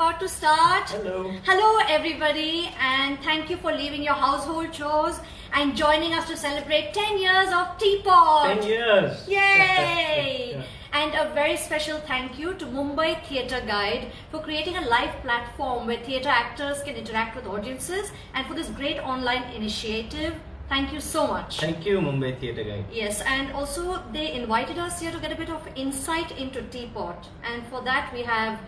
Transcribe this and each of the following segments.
about to start. Hello. Hello everybody, and thank you for leaving your household chores and joining us to celebrate 10 years of Teapot. 10 years. Yay! Yeah. And a very special thank you to Mumbai Theatre Guide for creating a live platform where theatre actors can interact with audiences, and for this great online initiative. Thank you so much. Thank you, Mumbai Theatre Guide. Yes, and also they invited us here to get a bit of insight into Teapot, and for that we have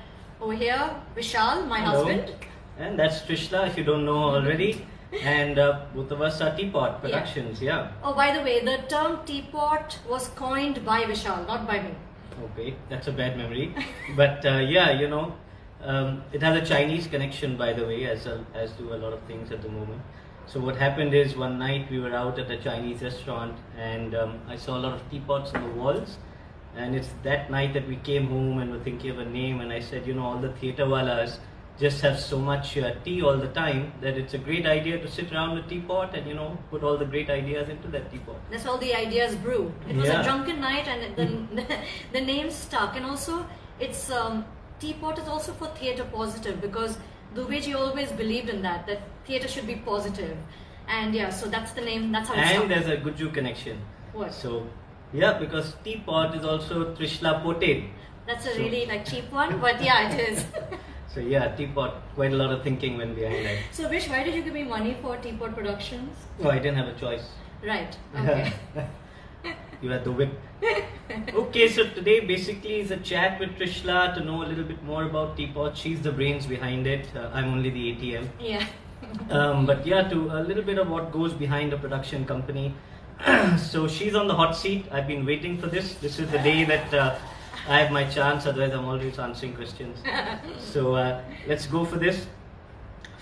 over here Vishal, my Hello. husband. And that's Trishla, if you don't know already. And both of us are Teapot Productions, yeah. Oh, by the way, the term Teapot was coined by Vishal, not by me. Okay, that's a bad memory. But yeah, you know, it has a Chinese connection, by the way, as do a lot of things at the moment. So what happened is, one night we were out at a Chinese restaurant, and I saw a lot of teapots on the walls. And it's that night that we came home and were thinking of a name, and I said, you know, all the theatre walas just have so much tea all the time that it's a great idea to sit around a teapot and, you know, put all the great ideas into that teapot. That's all the ideas brew. It was Yeah. a drunken night, and the name stuck. And also, it's Teapot is also for theatre positive, because Dubeji always believed in that theatre should be positive. And yeah, so that's the name. That's how it And started. there's a Guju connection. What? So, yeah, because teapot is also Trishla Potate. That's a really cheap one, but yeah, it is. So yeah, teapot, quite a lot of thinking went behind that. So Vish, why did you give me money for Teapot Productions? Oh, I didn't have a choice. Right. Okay. You had the whip. Okay, so today basically is a chat with Trishla to know a little bit more about Teapot. She's the brains behind it. I'm only the ATM. Yeah. But yeah, to a little bit of what goes behind a production company. So she's on the hot seat. I've been waiting for this. This is the day that I have my chance. Otherwise, I'm always answering questions. So let's go for this.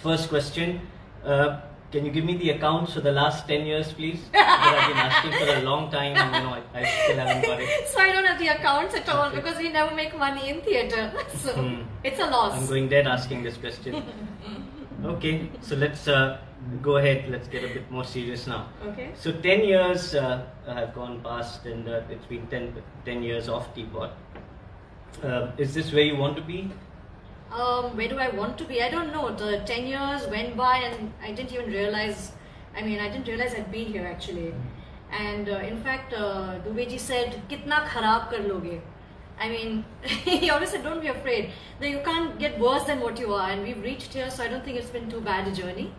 First question. Can you give me the accounts for the last 10 years, please? Because I've been asking for a long time, and you know, I still haven't got it. So I don't have the accounts at all, Okay. because we never make money in theatre. So it's a loss. I'm going dead asking this question. Okay, so let's go ahead. Let's get a bit more serious now. Okay. So 10 years have gone past, and it's been 10 years off Teapot. Is this where you want to be? Where do I want to be? I don't know. The 10 years went by and I didn't even realize, I didn't realize I'd be here actually. And in fact, Dubeji said, "Kitna kharab kar loge?" I mean, he always said, don't be afraid. That you can't get worse than what you are. And we've reached here, so I don't think it's been too bad a journey.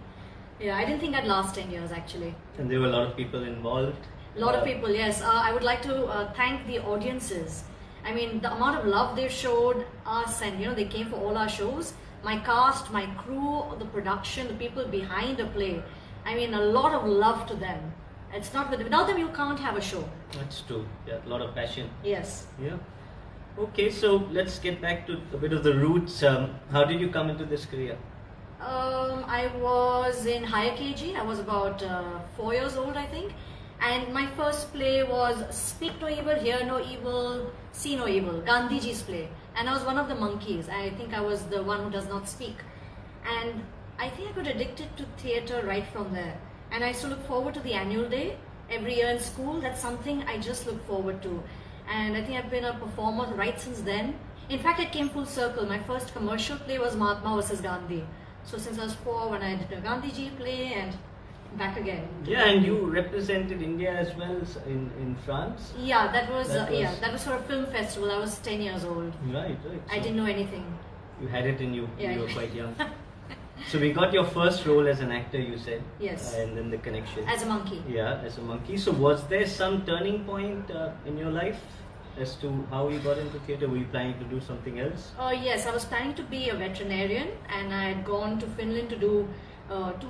Yeah, I didn't think I'd last 10 years actually. And there were a lot of people involved. A lot of people, yes. I would like to thank the audiences. I mean, the amount of love they showed us, and you know, they came for all our shows. My cast, my crew, the production, the people behind the play. I mean, a lot of love to them. It's not without them you can't have a show. That's true. Yeah, a lot of passion. Yes. Yeah. Okay, so let's get back to a bit of the roots. How did you come into this career? I was in higher KG. I was about 4 years old, I think. And my first play was Speak No Evil, Hear No Evil, See No Evil, Gandhiji's play. And I was one of the monkeys. I think I was the one who does not speak. And I think I got addicted to theatre right from there. And I used to look forward to the annual day every year in school. That's something I just look forward to. And I think I've been a performer right since then. In fact, it came full circle. My first commercial play was Mahatma versus Gandhi. So since I was 4, when I did a Gandhiji play, and back again. Yeah, and you represented India as well in France? Yeah, that was That that was for a film festival. I was 10 years old. Right. I didn't know anything. You had it in you. Yeah. You were quite young. So we got your first role as an actor, you said. Yes. And then the connection. As a monkey. Yeah, as a monkey. So was there some turning point in your life as to how you got into theatre? Were you planning to do something else? Yes, I was planning to be a veterinarian, and I had gone to Finland to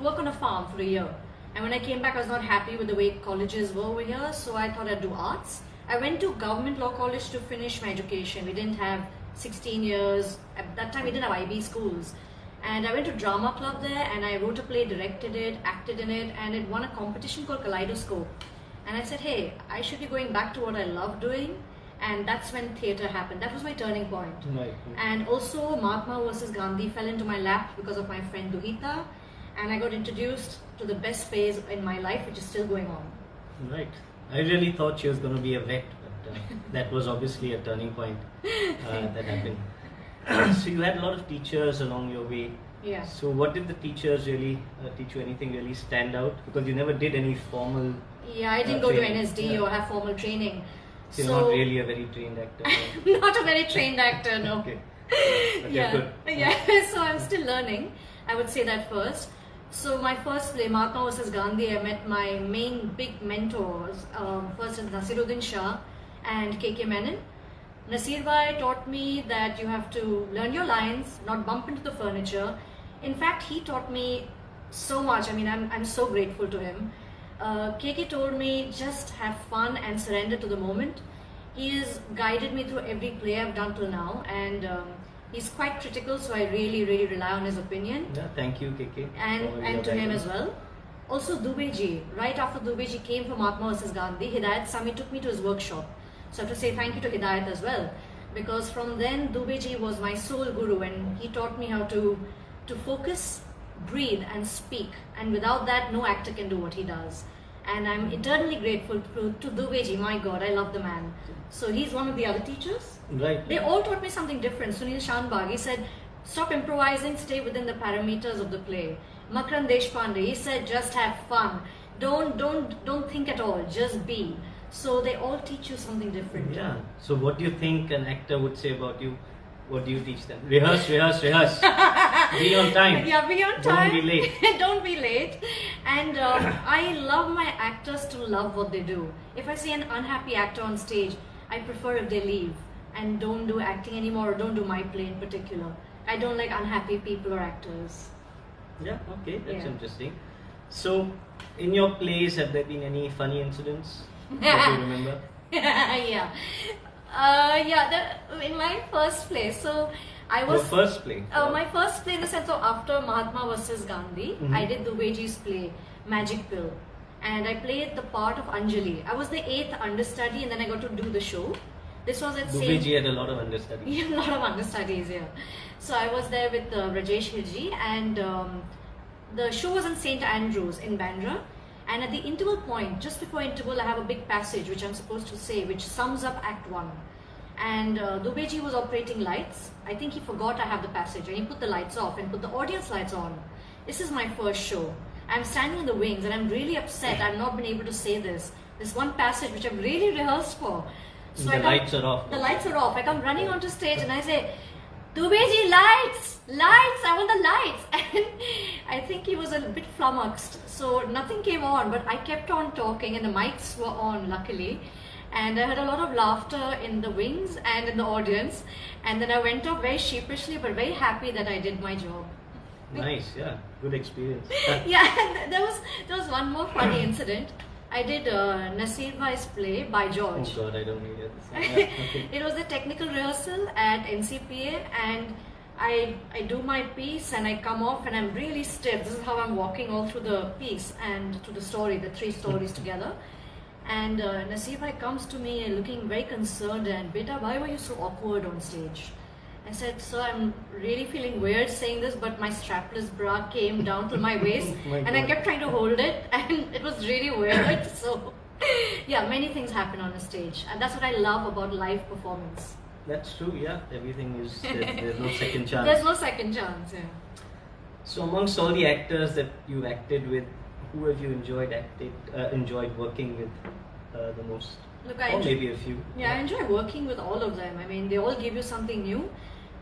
work on a farm for a year. And when I came back, I was not happy with the way colleges were over here, so I thought I'd do arts. I went to government law college to finish my education. We didn't have 16 years. At that time, we didn't have IB schools. And I went to drama club there, and I wrote a play, directed it, acted in it, and it won a competition called Kaleidoscope. And I said, hey, I should be going back to what I love doing. And that's when theatre happened. That was my turning point. Right. And also Mahatma versus Gandhi fell into my lap because of my friend Duhita. And I got introduced to the best phase in my life, which is still going on. Right. I really thought she was going to be a vet, but that was obviously a turning point that happened. So you had a lot of teachers along your way. Yeah. So what did the teachers really teach you? Anything really stand out? Because you never did any formal. Yeah, I didn't go to training. NSD Yeah. or have formal training. So you're not really a very trained actor. No? Not a very trained actor, no. Okay. But you're Yeah, good. yeah. So I'm still learning. I would say that first. So my first play, Mahatma vs. Gandhi, I met my main big mentors. First is Nasiruddin Shah and KK Menon. Nasir Bhai taught me that you have to learn your lines, not bump into the furniture. In fact, he taught me so much. I mean, I'm so grateful to him. KK told me just have fun and surrender to the moment. He has guided me through every play I've done till now, and he's quite critical, so I really, really rely on his opinion. Yeah, thank you, KK. And to him as well. Also, Dubeji. Right after Dubeji came for Mahatma vs. Gandhi, Hidayat Sami took me to his workshop. So I have to say thank you to Hidayat as well, because from then Dubeji was my sole guru, and he taught me how to focus, breathe, and speak. And without that, no actor can do what he does. And I'm eternally grateful to Dubeji. My God, I love the man. So he's one of the other teachers. Right. They all taught me something different. Sunil Shanbag, he said, stop improvising, stay within the parameters of the play. Makran Deshpande, he said, just have fun. Don't think at all, just be. So they all teach you something different. Yeah. So what do you think an actor would say about you? What do you teach them? Rehearse, rehearse, rehearse. Be on time. Yeah, be on time. Don't be late. Don't be late. And I love my actors to love what they do. If I see an unhappy actor on stage, I prefer if they leave and don't do acting anymore, or don't do my play in particular. I don't like unhappy people or actors. Yeah, okay, that's Yeah. interesting. So, in your plays, have there been any funny incidents that you remember? Yeah. In my first play, so I was... Your first play? my first play in the sense of after Mahatma vs. Gandhi, Mhm. I did Dubeji's play, Magic Pill. And I played the part of Anjali. I was the 8th understudy, and then I got to do the show. This was at Dubeji had a lot of understudies. Yeah, a lot of understudies, yeah. So I was there with Rajesh Hirji, and the show was in St. Andrews in Bandra. And at the interval point, just before interval, I have a big passage which I'm supposed to say, which sums up Act 1. And Dubeji was operating lights. I think he forgot I have the passage, and he put the lights off and put the audience lights on. This is my first show. I'm standing in the wings, and I'm really upset I've not been able to say this one passage which I've really rehearsed for. So The lights are off. The lights are off. I come running onto stage and I say, Dubeji, lights! Lights! I want the lights! And I think he was a bit flummoxed. So nothing came on, but I kept on talking and the mics were on, luckily. And I had a lot of laughter in the wings and in the audience. And then I went off very sheepishly, but very happy that I did my job. Nice, yeah. Good experience. Yeah, and there was one more funny incident. I did Nasir Bhai's play by George. Oh God, I don't need it. Yeah, okay. It was a technical rehearsal at NCPA, and I do my piece and I come off and I'm really stiff. This is how I'm walking all through the piece and to the story, the 3 stories together. And Nasir Bhai comes to me looking very concerned and, Beta, why were you so awkward on stage? I said, sir, I'm really feeling weird saying this, but my strapless bra came down to my waist My and I God. kept trying to hold it and it was really weird. So yeah, many things happen on a stage, and that's what I love about live performance. That's true, yeah. Everything is, there's no second chance. There's no second chance, yeah. So amongst all the actors that you acted with, who have you enjoyed working with the most? Look, Or maybe a few. I enjoy working with all of them. I mean, they all give you something new.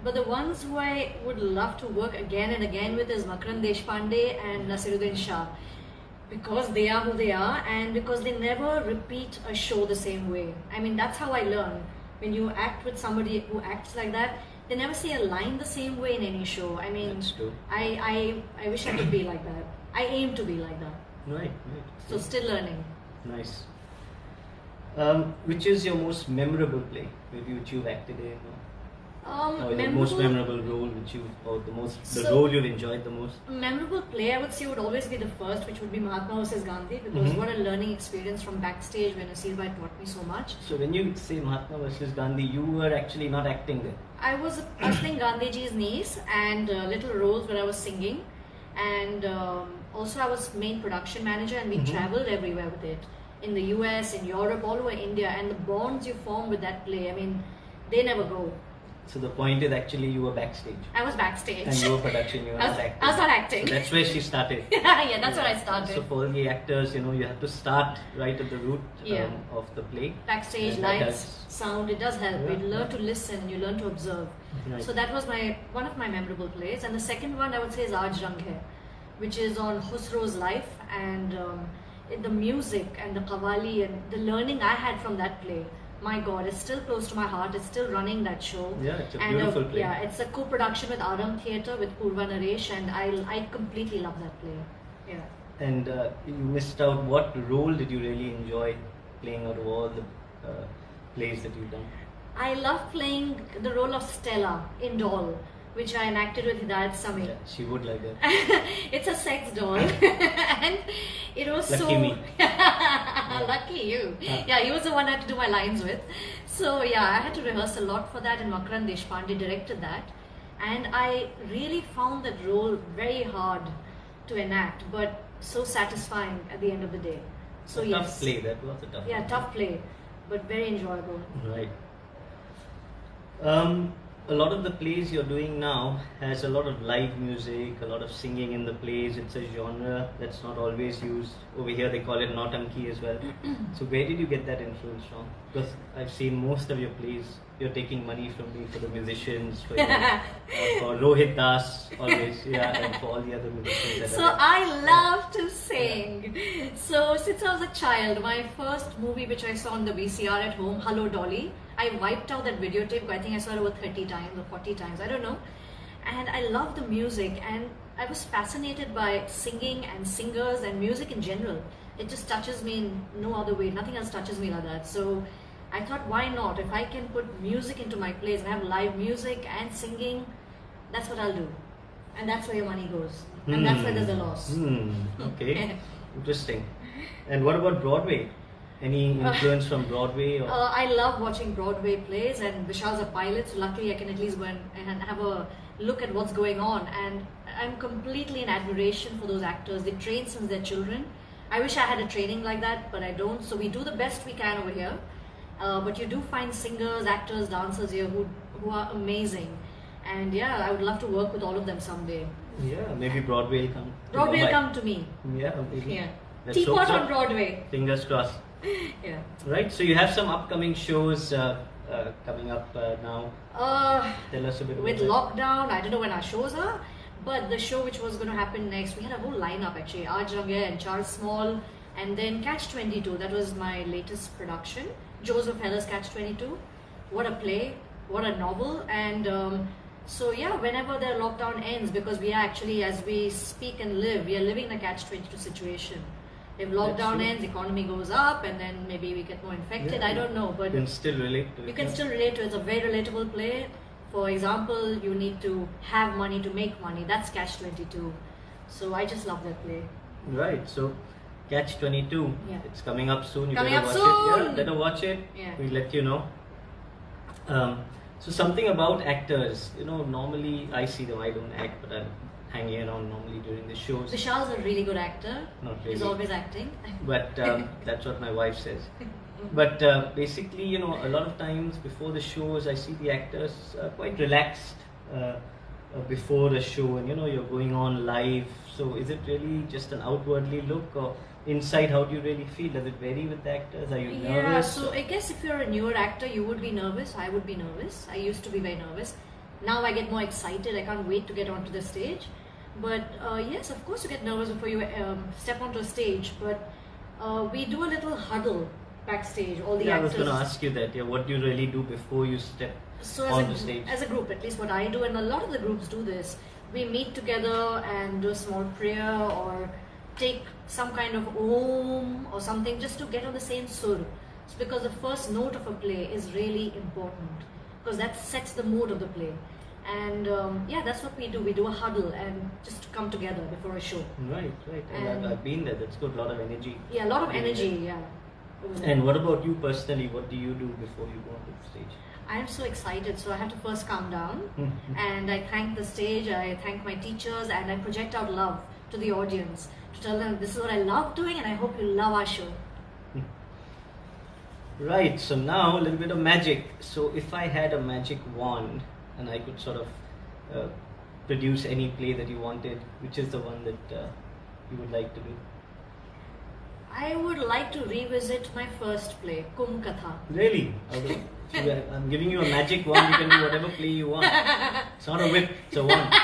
But the ones who I would love to work again and again with is Makran Deshpande and Nasiruddin Shah. Because they are who they are, and because they never repeat a show the same way. I mean, that's how I learn. When you act with somebody who acts like that, they never say a line the same way in any show. I mean, That's true. I wish I could be like that. I aim to be like that. Right. So still learning. Nice. Which is your most memorable play, maybe which you've acted in, or the most memorable role which you, or the role you've enjoyed the most? Memorable play, I would say, would always be the first, which would be Mahatma vs. Gandhi, because what a learning experience from backstage when Nasir Bhai taught me so much. So when you say Mahatma versus Gandhi, you were actually not acting there. I was playing Gandhiji's niece and little roles where I was singing, and also I was main production manager, and we traveled everywhere with it. In the US, in Europe, all over India, and the bonds you form with that play, I mean, they never go. So the point is actually you were backstage. I was backstage. And you were production, you were not acting. I was not acting. So that's where she started. Yeah, that's where I started. So for all the actors, you have to start right at the root of the play. Backstage, lights, sound, it does help. Yeah. You learn to listen, you learn to observe. Right. So that was one of my memorable plays. And the second one I would say is Aaj Rang Hai, which is on Khusro's life, and the music and the qawwali and the learning I had from that play. My God, it's still close to my heart. It's still running that show. Yeah, it's a beautiful play. Yeah, it's a co-production with Aram Theatre with Purva Naresh, and I completely love that play. Yeah. And you missed out. What role did you really enjoy playing out of all the plays that you've done? I love playing the role of Stella in Doll, which I enacted with Hidayat Sami. Yeah, she would like that. It's a sex doll, and it was Lucky me. Lucky you. Yeah, he was the one I had to do my lines with. So yeah, I had to rehearse a lot for that, and Makran Deshpande directed that, and I really found that role very hard to enact, but so satisfying at the end of the day. So yes, tough play. That was a tough. Yeah, play. tough play, but very enjoyable. Right. A lot of the plays you're doing now has a lot of live music, a lot of singing in the plays. It's a genre that's not always used. Over here they call it Nautanki as well. So where did you get that influence from? Because I've seen most of your plays, you're taking money from me for the musicians, for Rohit Das always, and for all the other musicians. So I love to sing. So since I was a child, my first movie which I saw on the VCR at home, Hello Dolly, I wiped out that videotape. I think I saw it over 30 times or 40 times, I don't know. And I love the music, and I was fascinated by singing and singers and music in general. It just touches me in no other way. Nothing else touches me like that. So I thought, why not? If I can put music into my plays and have live music and singing, that's what I'll do. And that's where your money goes. And that's where there's a loss. Okay, interesting. And what about Broadway? Any influence from Broadway? Or? I love watching Broadway plays, and Vishal's a pilot, so luckily I can at least go and have a look at what's going on. And I'm completely in admiration for those actors. They train since they're children. I wish I had a training like that, but I don't. So we do the best we can over here. But you do find singers, actors, dancers here who are amazing. And yeah, I would love to work with all of them someday. Yeah, maybe Broadway will come. Broadway will come to me. Yeah, maybe. Yeah. Let's Teapot hope so. on Broadway. Fingers crossed. Yeah. Right, so you have some upcoming shows coming up now. Tell us a bit With about lockdown, I don't know when our shows are, but the show which was going to happen next, we had a whole lineup actually. Aaj Rang Hai and Charles Small, and then Catch 22. That was my latest production. Joseph Heller's Catch 22. What a play! What a novel! And so yeah, whenever the lockdown ends, because we are actually, as we speak and live, we are living in a Catch 22 situation. If lockdown ends, economy goes up, and then maybe we get more infected. I don't know, but you can still relate to it. You can still relate to it. It's a very relatable play. For example, you need to have money to make money. That's Catch 22. So I just love that play. Right. So Catch 22. Yeah. It's coming up soon. You Coming better up watch soon. it. Yeah, better watch it. Yeah. We'll let you know. So something about actors. Normally I see them. I don't act, but I'm hanging around normally during the shows. Vishal's a really good actor. Not really. He's always acting. But that's what my wife says. But basically, a lot of times before the shows, I see the actors quite relaxed before a show, and you're going on live. So is it really just an outwardly look, or inside, how do you really feel? Does it vary with the actors? Are you nervous? Yeah, so I guess if you're a newer actor, you would be nervous. I would be nervous. I used to be very nervous. Now I get more excited. I can't wait to get onto the stage. But yes, of course you get nervous before you step onto a stage. But we do a little huddle backstage, all the actors. I was going to ask you that. Yeah, what do you really do before you step on the stage? As a group, at least what I do, and a lot of the groups do this, we meet together and do a small prayer or take some kind of om or something just to get on the same sur. It's because the first note of a play is really important, because that sets the mood of the play. And yeah, that's what we do. We do a huddle and just come together before a show. Right. And I've been there. That's good. A lot of energy. Yeah, a lot of energy. Yeah. And what about you personally? What do you do before you go onto the stage? I am so excited, so I have to first calm down. And I thank the stage, I thank my teachers, and I project out love to the audience to tell them this is what I love doing, and I hope you love our show. Right, so now a little bit of magic. So if I had a magic wand, and I could sort of produce any play that you wanted, which is the one that you would like to do? I would like to revisit my first play, Kum Katha. Really? Okay. So I'm giving you a magic wand. You can do whatever play you want. It's not a whip, it's a wand.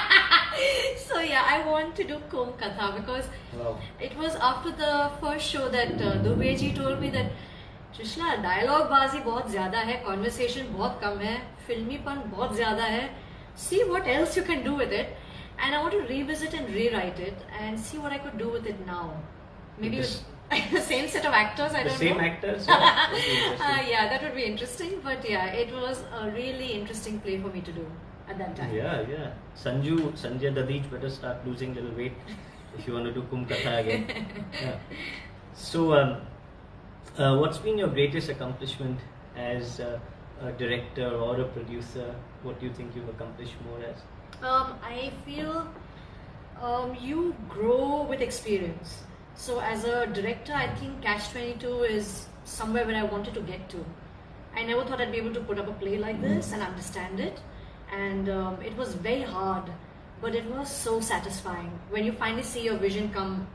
So yeah, I want to do Kum Katha because Wow. it was after the first show that Dubey ji told me that Trishla, dialogue बाजी बहुत ज़्यादा है, conversation बहुत कम है, फिल्मीपन बहुत ज़्यादा है. See what else you can do with it, and I want to revisit and rewrite it and see what I could do with it now. Maybe This- with the same set of actors. I The don't same know. actors? Yeah, that'd be interesting. Yeah, that would be interesting. But yeah, it was a really interesting play for me to do at that time. Yeah. Sanjay Dadich better start losing little weight if you want to do Kum Katha again. Yeah. So, what's been your greatest accomplishment as a director or a producer? What do you think you've accomplished more as? I feel you grow with experience. So as a director, I think Catch 22 is somewhere where I wanted to get to. I never thought I'd be able to put up a play like this and understand it. And it was very hard, but it was so satisfying when you finally see your vision come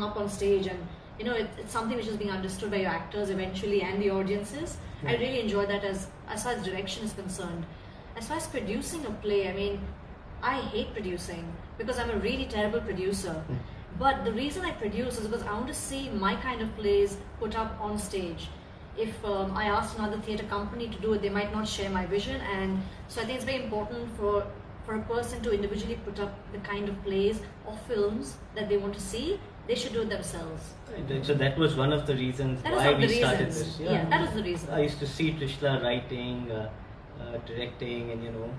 up on stage, and you know it's something which is being understood by your actors eventually and the audiences. I really enjoy that as far as direction is concerned. As far as producing a play, I mean, I hate producing because I'm a really terrible producer. But the reason I produce is because I want to see my kind of plays put up on stage. If I asked another theatre company to do it, they might not share my vision, and so I think it's very important for a person to individually put up the kind of plays or films that they want to see. They should do it themselves. Right, so that was one of the reasons That was why one of we the started reasons. this. Yeah, that was the reason. I used to see Trishla writing, directing, and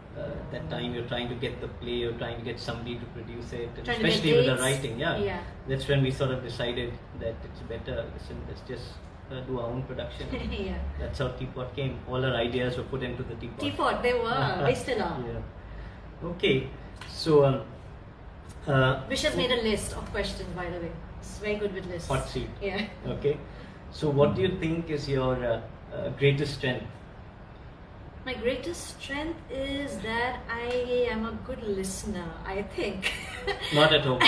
that time you're trying to get the play, you're trying to get somebody to produce it, and Trying to get especially with the dates. writing. Yeah. That's when we sort of decided that it's better. Listen, let's just do our own production. Yeah. That's how Teapot came. All our ideas were put into the Teapot. Teapot, they were. They still are. Yeah. Okay. So. Vish has made a list of questions, by the way. It's very good with lists. Hot seat. Yeah. Okay. So, what do you think is your greatest strength? My greatest strength is that I am a good listener, I think. Not at home.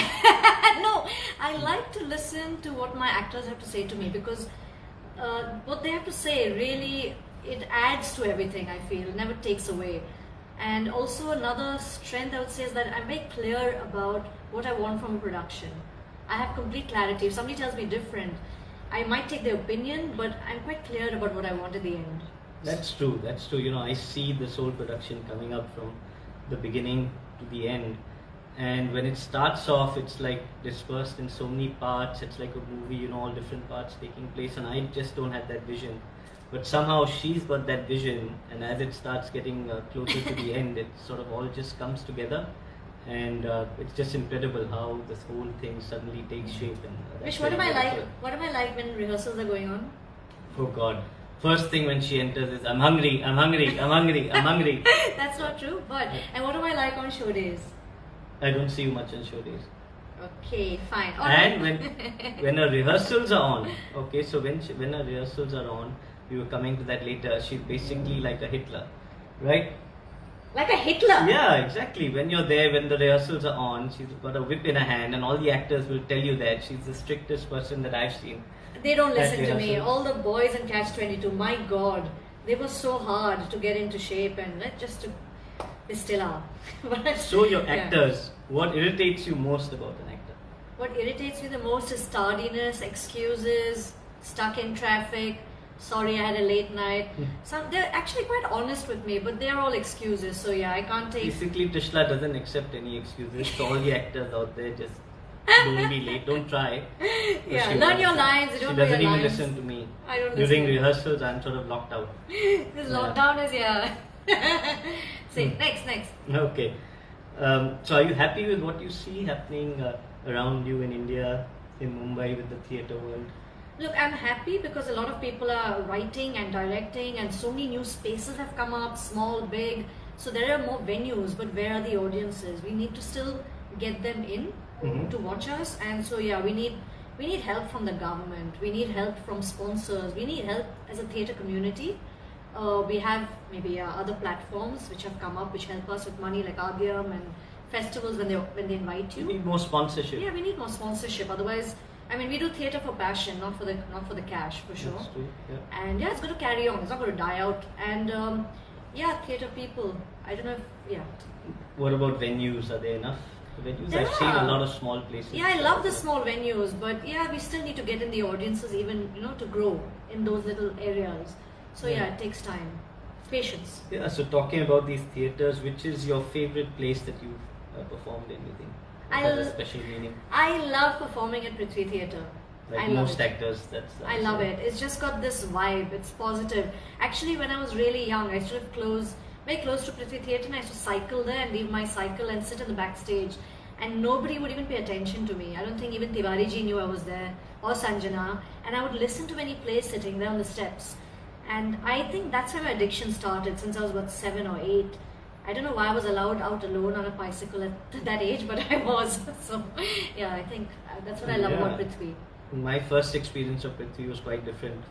No, I like to listen to what my actors have to say to me because what they have to say really, it adds to everything, I feel. It never takes away. And also another strength I would say is that I'm very clear about what I want from a production. I have complete clarity. If somebody tells me different, I might take their opinion, but I'm quite clear about what I want at the end. That's true. That's true. I see this whole production coming up from the beginning to the end. And when it starts off, it's like dispersed in so many parts. It's like a movie, all different parts taking place. And I just don't have that vision. But somehow she's got that vision. And as it starts getting closer to the end, it sort of all just comes together. And it's just incredible how this whole thing suddenly takes shape. And Vish, what am I like? What am I like when rehearsals are going on? Oh God. First thing when she enters is, I'm hungry, I'm hungry, I'm hungry, I'm hungry. That's not true. But and what am I like on show days? I don't see you much on show days. Okay, fine. All And right. when her rehearsals are on, okay, so when her rehearsals are on, we were coming to that later, she's basically like a Hitler, right? Like a Hitler. Yeah, exactly. When you're there, when the rehearsals are on, she's got a whip in her hand, and all the actors will tell you that she's the strictest person that I've seen. They don't That listen to me. rehearsal. All the boys in Catch 22, my God, they were so hard to get into shape, and they still are. But- So your Yeah. actors, what irritates you most about an actor? What irritates me the most is tardiness, excuses, stuck in traffic. Sorry, I had a late night. They're actually quite honest with me, but they're all excuses. So yeah, I can't take. Basically, Trishla doesn't accept any excuses. So all the actors out there, just don't be late, don't try. Yeah, She learn your won't. lines. She Don't know doesn't your even lines. listen to me. I don't During listen. rehearsals, I'm sort of locked out. This lockdown is yeah. Say next. Okay. So are you happy with what you see happening around you in India, in Mumbai, with the theatre world? Look, I'm happy because a lot of people are writing and directing, and so many new spaces have come up, small, big. So there are more venues, but where are the audiences? We need to still get them in to watch us, and so yeah, we need help from the government. We need help from sponsors. We need help as a theatre community We have maybe other platforms which have come up which help us with money, like Agyam and festivals when they invite You you. need more sponsorship. Yeah, we need more sponsorship. Otherwise, I mean, we do theatre for passion, not for the cash, for sure. That's true. Yeah. And yeah, it's going to carry on. It's not going to die out. And yeah, theatre people. I don't know if What about venues? Are there enough venues? There I've seen a are. lot of small places. Yeah, I love the small venues, but yeah, we still need to get in the audiences, even to grow in those little areas. So yeah, it takes time, patience. Yeah. So talking about these theatres, which is your favorite place that you've performed in? You think it has a special meaning? I love performing at Prithvi Theatre. Like I love most it. actors, that's. I love it. It's just got this vibe. It's positive. Actually, when I was really young, I used to live very close to Prithvi Theatre, and I used to cycle there and leave my cycle and sit in the backstage, and nobody would even pay attention to me. I don't think even Tiwari ji knew I was there, or Sanjana, and I would listen to many plays sitting there on the steps. And I think that's where my addiction started, since I was about 7 or 8. I don't know why I was allowed out alone on a bicycle at that age, but I was. So yeah, I think that's what I love about Prithvi. My first experience of Prithvi was quite different.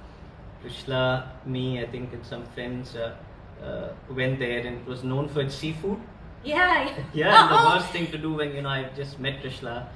Trishla, me, I think, and some friends went there, and it was known for its seafood. Yeah. Yeah, and the worst thing to do when I just met Trishla,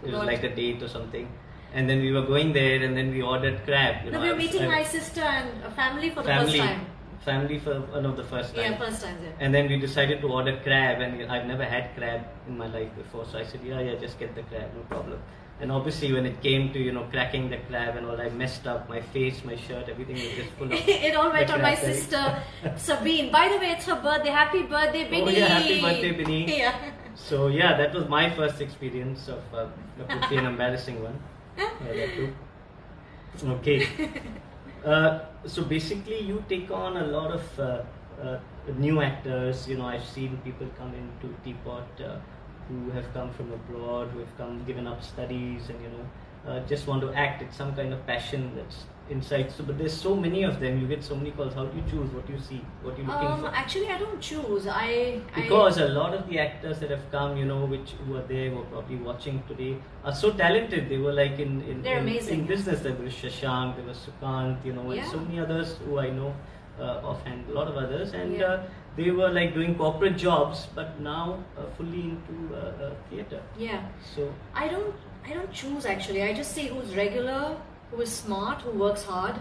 it was like a date or something, and then we were going there, and then we ordered crab. No, we were meeting my sister and a family for the first time. Family for one of the first time. Yeah, first time. Yeah. And then we decided to order crab, and I've never had crab in my life before, so I said, yeah, just get the crab, no problem. And obviously, when it came to cracking the crab and all, I messed up my face, my shirt, everything was just full of. It all went on my sister Sabine. By the way, it's her birthday. Happy birthday, Binny! Oh yeah, happy birthday, Binny! Yeah. So yeah, that was my first experience of could be an embarrassing one. Yeah, that too. Okay. So basically, you take on a lot of new actors. I've seen people come into Teapot who have come from abroad, who have given up studies, and just want to act. It's some kind of passion that's inside. So, but there's so many of them. You get so many calls. How do you choose? What do you see? What are you looking for? Actually, I don't choose. Because a lot of the actors that have come, who are there, who are probably watching today, are so talented. They were like They're amazing. In business. There was Shashank, there was Sukant, and so many others who I know offhand. A lot of others, and they were like doing corporate jobs, but now fully into theatre. Yeah. So I don't choose actually. I just see who's regular, who is smart, who works hard.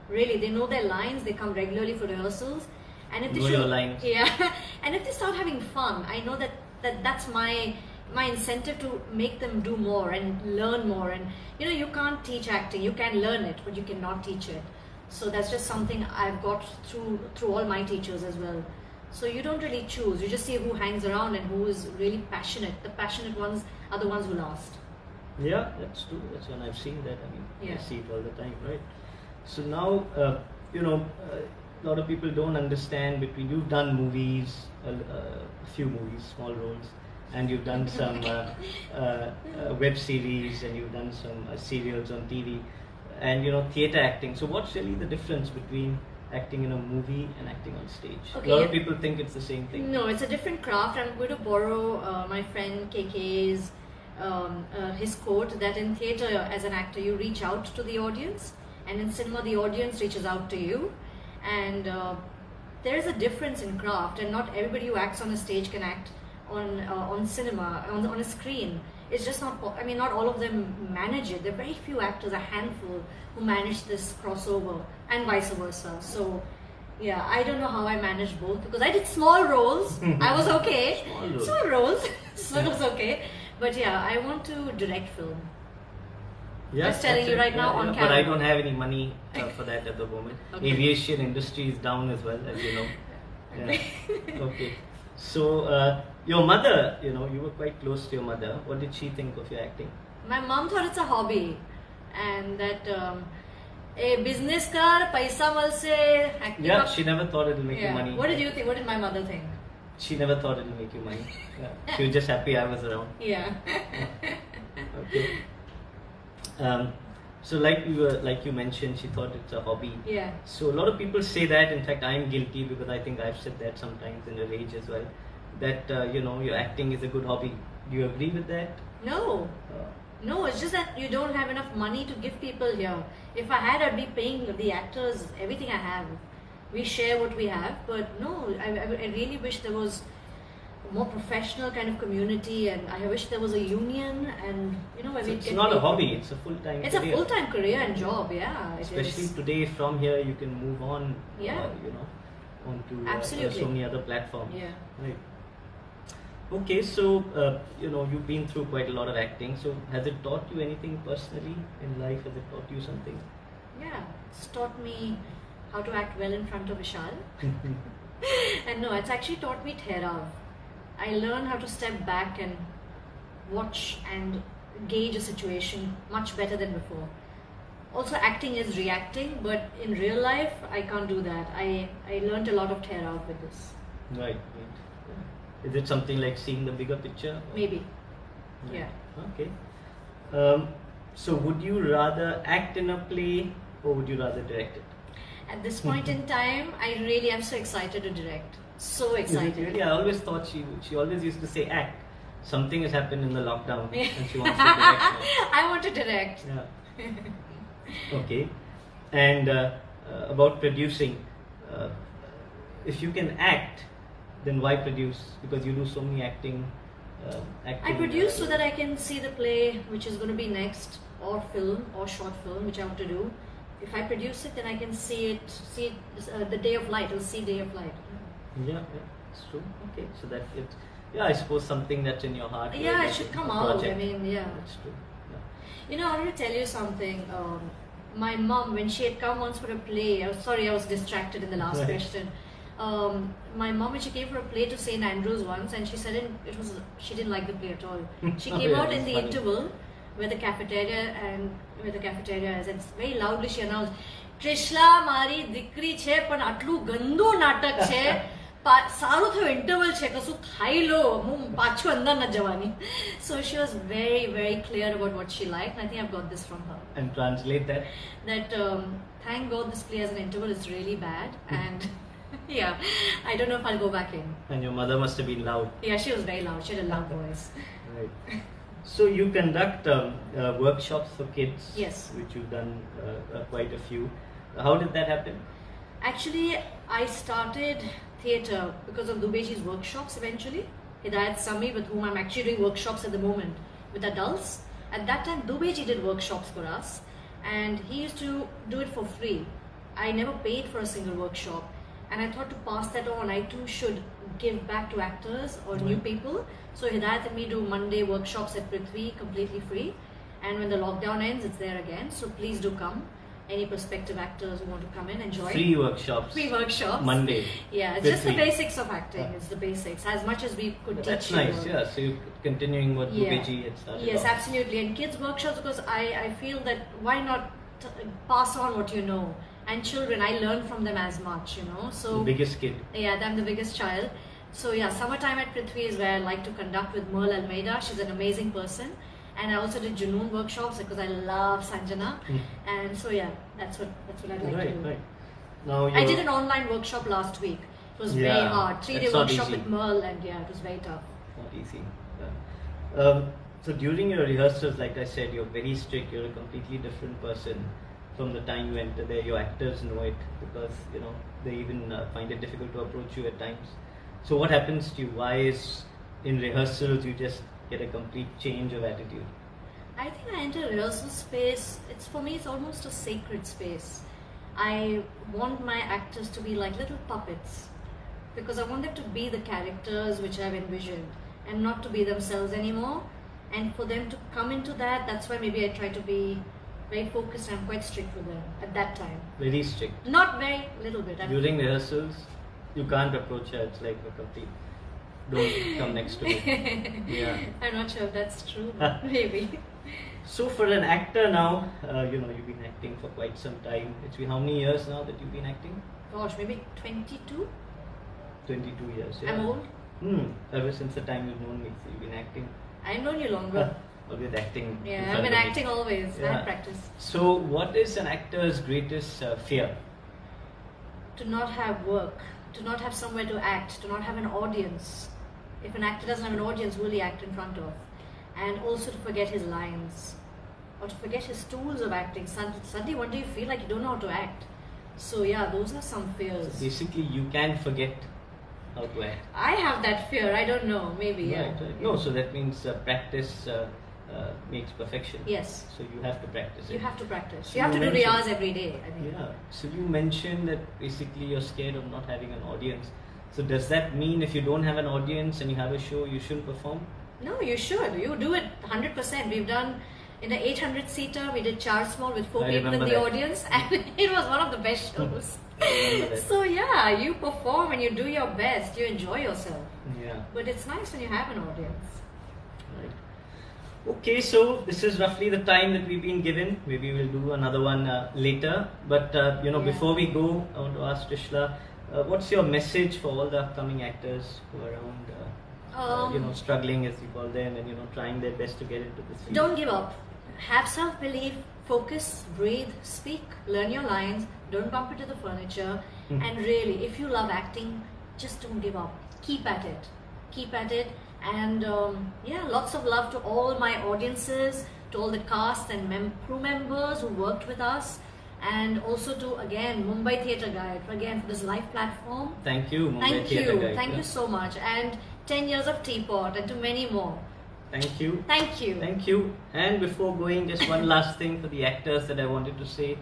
Really, they know their lines. They come regularly for rehearsals, and if they your lines. Yeah, and if they start having fun, I know that's my incentive to make them do more and learn more. And you can't teach acting. You can learn it, but you cannot teach it. So that's just something I've got through all my teachers as well. So you don't really choose. You just see who hangs around and who is really passionate. The passionate ones are the ones who last. Yeah, that's true. That's when I've seen that. I see it all the time, right? So now, a lot of people don't understand between. You've done movies, a few movies, small roles, and you've done some web series, and you've done some serials on TV, and theatre acting. So what's really the difference between acting in a movie and acting on stage? Okay. A lot of people think it's the same thing. No, it's a different craft. I'm going to borrow my friend KK's his quote that in theatre as an actor you reach out to the audience, and in cinema the audience reaches out to you, and there is a difference in craft, and not everybody who acts on a stage can act on cinema, on a screen. It's just not, not all of them manage it. There are very few actors, a handful, who manage this crossover, and vice versa. So yeah, I don't know how I managed both, because I did small roles. I was okay. Small roles. So it was okay. But yeah, I want to direct film. Yeah, Just telling you right now on camera. But I don't have any money for that at the moment. Okay. Aviation industry is down as well, as you know. Yeah. Okay. So your mother, you were quite close to your mother. What did she think of your acting? My mom thought it's a hobby, and that a business kar paisa mal se acting. Yeah, she never thought it would make you money. What did you think? What did my mother think? She never thought it would make you money. Yeah. She was just happy I was around. Yeah. Okay. So like you mentioned, she thought it's a hobby. Yeah. So a lot of people say that. In fact, I'm guilty, because I think I've said that sometimes in a rage as well. That your acting is a good hobby. Do you agree with that? No. No, it's just that you don't have enough money to give people here. If I had, I'd be paying the actors everything I have. we share what we have. But no, I really wish there was a more professional kind of community, and I wish there was a union, and where So we it's get not a paid. hobby; it's a full-time It's a career. full-time career and job, yeah. It Especially is. today, from here you can move on. Yeah. Onto Absolutely. so many other platforms. Yeah. Right. Okay, so you've been through quite a lot of acting. So has it taught you anything personally in life? Has it taught you something? Yeah, it's taught me how to act well in front of Vishal. And no, it's actually taught me Therav. I learned how to step back and watch and gauge a situation much better than before. Also, acting is reacting, but in real life, I can't do that. I learned a lot of Therav with this. Right. Right. Is it something like seeing the bigger picture? Maybe. Right. Yeah. Okay. So would you rather act in a play or would you rather direct it? At this point in time, I really am so excited to direct. So Is it excited. really? I always thought she always used to say act. Something has happened in the lockdown Yeah. and she wants to direct now. I want to direct. Yeah. Okay. And about producing, if you can act, then why produce? Because you do so many acting. I produce so that I can see the play which is going to be next, or film, or short film, which I want to do. If I produce it, then I can see it the day of light. I'll see day of light. Yeah, it's true. Okay, so that it. Yeah, I suppose something that's in your heart. Yeah, like it should a come out. I project. mean, yeah. That's true. Yeah. I want to tell you something. My mom, when she had come once for a play, I was distracted in the last Right. question. My mom, when she came for a play to St. Andrews once, and she said she didn't like the play at all. She Oh, came yeah, out in that's the funny. interval where the cafeteria is, and very loudly she announced, "Trishla, મારી દીકરી છે પણ આટલું ગંદુ નાટક છે. સારું થયું ઇન્ટરવલ છે, કશું ખાઈ લો, હું પાછું અંદર ન જવાની." So she was very, very clear about what she liked, and I think I've got this from her. And translate that. That thank God this play as an interval is really bad, and yeah, I don't know if I'll go back in. And your mother must have been loud. Yeah, she was very loud. She had a loud voice. Right. So you conduct workshops for kids. Yes. Which you've done quite a few. How did that happen? Actually, I started theatre because of Dubeji's workshops eventually. Hidayat Sami, with whom I'm actually doing workshops at the moment with adults. At that time, Dubeji did workshops for us, and he used to do it for free. I never paid for a single workshop, and I thought to pass that on, I too should give back to actors or new people. So Hidayat and me do Monday workshops at Prithvi completely free, and when the lockdown ends, it's there again. So please do come. Any prospective actors who want to come in and join. Free workshops. Free workshops. Monday. Yeah, it's just the Prithvi. basics of acting. It's the basics, as much as we could teach That's you. nice. Yeah. So you're continuing what Yeah. Dubeji had started. Yes, off. absolutely. And kids workshops, because I feel that why not pass on what you know. And children, I learn from them as much, So The biggest kid. yeah, I'm the biggest child. So yeah, summertime at Prithvi is where I like to conduct with Merle Almeida. She's an amazing person. And I also did Junoon workshops because I love Sanjana. And so yeah, that's what I'd like to Right. do. Right. Now I you're- did an online workshop last week. It was Yeah, very hard. 3-day that's not workshop easy. with Merle, and yeah, it was very tough. Not easy. Yeah. So during your rehearsals, like I said, you're very strict. You're a completely different person from the time you enter there. Your actors know it because they even find it difficult to approach you at times. So what happens to you? Why is in rehearsals you just get a complete change of attitude? I think I enter rehearsal space. For me, it's almost a sacred space. I want my actors to be like little puppets because I want them to be the characters which I've envisioned and not to be themselves anymore. And for them to come into that, that's why maybe I try to be very focused and I'm quite strict with them at that time. Very strict. Not very, little bit. During rehearsals, you can't approach her. It's like a complete. Don't come next to me. Yeah. I'm not sure if that's true, but maybe. So for an actor now, you've been acting for quite some time. It's been how many years now that you've been acting? Gosh, maybe 22? 22 years. Yeah. I'm old. Ever since the time you've known me, so you've been acting. I've known you longer. Always acting. in Yeah, front I've been of me. acting always. I Yeah. have practice. So what is an actor's greatest fear? To not have work, to not have somewhere to act, to not have an audience. If an actor doesn't have an audience, who will he act in front of? And also to forget his lines or to forget his tools of acting. Suddenly one day you feel like you don't know how to act. So yeah, those are some So fears. basically, you can forget how to act. I have that fear. I don't know. Maybe yeah. Right. No, so that means practice makes perfection. Yes. So you have to practice You it. have to practice. So You have to you do mentioned- riyaz every day. I think. Yeah. So you mentioned that basically you're scared of not having an audience. So does that mean if you don't have an audience and you have a show, you shouldn't perform? No, you should. You do it 100%. We've done in an 800 seater. We did Char Small with 4 I people in remember the that. audience, and it was one of the best shows. I remember that. So yeah, you perform and you do your best. You enjoy yourself. Yeah. But it's nice when you have an audience. Right. Okay, so this is roughly the time that we've been given. Maybe we'll do another one later. But Yeah. before we go, I want to ask Trishla, what's your message for all the upcoming actors who are around, struggling as you call them, and trying their best to get into this field? Don't give up. Have self-belief, focus, breathe, speak, learn your lines, don't bump into the furniture. And really, if you love acting, just don't give up. Keep at it. Keep at it. And lots of love to all my audiences, to all the cast and crew members who worked with us. And also to, again, Mumbai Theatre Guide, again, for this live platform. Thank you, Mumbai Thank Theatre you. Guide. Thank you so much. And 10 years of Teapot and to many more. Thank you. Thank you. Thank you. And before going, just one last thing for the actors that I wanted to say.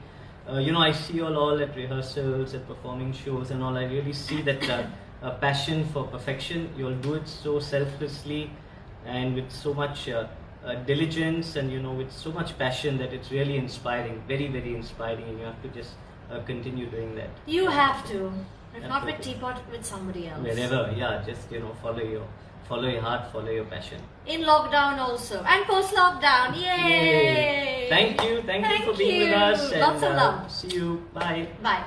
I see you all at rehearsals, at performing shows and all. I really see that passion for perfection. You all do it so selflessly and with so much diligence and, with so much passion that it's really inspiring. Very, very inspiring. And you have to just continue doing that. You have to. If not with Absolutely. Teapot, with somebody else. Wherever, yeah, just, follow your heart, follow your passion. In lockdown also. And post-lockdown. Yay! Thank you for being with us. Lots and, of love. See you. Bye. Bye.